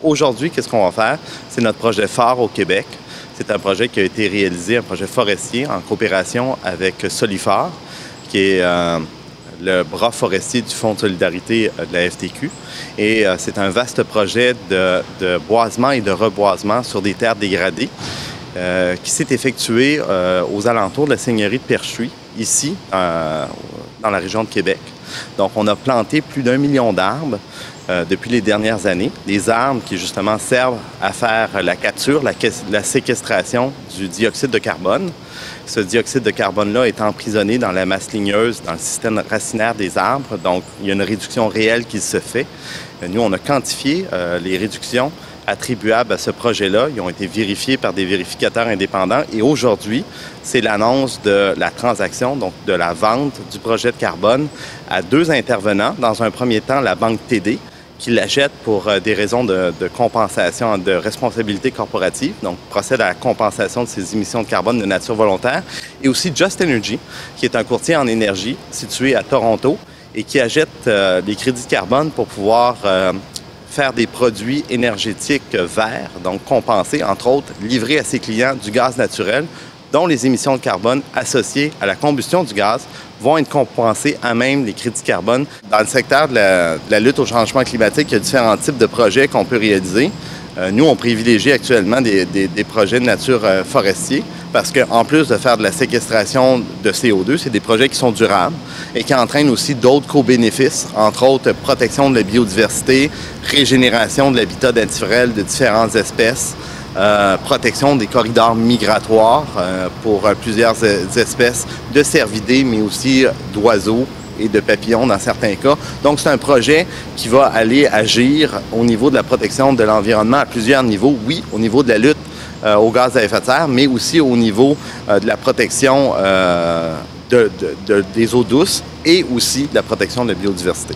Aujourd'hui, qu'est-ce qu'on va faire? C'est notre projet phare au Québec. C'est un projet qui a été réalisé, un projet forestier en coopération avec Soliphare, qui est le bras forestier du Fonds de solidarité de la FTQ. Et c'est un vaste projet de boisement et de reboisement sur des terres dégradées qui s'est effectué aux alentours de la seigneurie de Perchuis, ici, dans la région de Québec. Donc, on a planté plus d'1 million d'arbres depuis les dernières années. Des arbres qui, justement, servent à faire la capture, la séquestration du dioxyde de carbone. Ce dioxyde de carbone-là est emprisonné dans la masse ligneuse, dans le système racinaire des arbres. Donc, il y a une réduction réelle qui se fait. Nous, on a quantifié les réductions attribuables à ce projet-là. Ils ont été vérifiés par des vérificateurs indépendants. Et aujourd'hui, c'est l'annonce de la transaction, donc de la vente du projet de carbone à 2 intervenants. Dans un premier temps, la banque TD, qui l'achète pour des raisons de compensation, de responsabilité corporative, donc procède à la compensation de ses émissions de carbone de nature volontaire. Et aussi Just Energy, qui est un courtier en énergie situé à Toronto et qui achète des crédits de carbone pour pouvoir faire des produits énergétiques verts, donc compensés, entre autres, livrer à ses clients du gaz naturel, dont les émissions de carbone associées à la combustion du gaz vont être compensées à même les crédits de carbone. Dans le secteur de la lutte au changement climatique, il y a différents types de projets qu'on peut réaliser. Nous, on privilégie actuellement des projets de nature forestier parce qu'en plus de faire de la séquestration de CO2, c'est des projets qui sont durables et qui entraînent aussi d'autres co-bénéfices, entre autres protection de la biodiversité, régénération de l'habitat naturel de différentes espèces, protection des corridors migratoires pour plusieurs espèces de cervidés, mais aussi d'oiseaux et de papillons dans certains cas. Donc, c'est un projet qui va aller agir au niveau de la protection de l'environnement à plusieurs niveaux. Oui, au niveau de la lutte aux gaz à effet de serre, mais aussi au niveau de la protection des eaux douces et aussi de la protection de la biodiversité.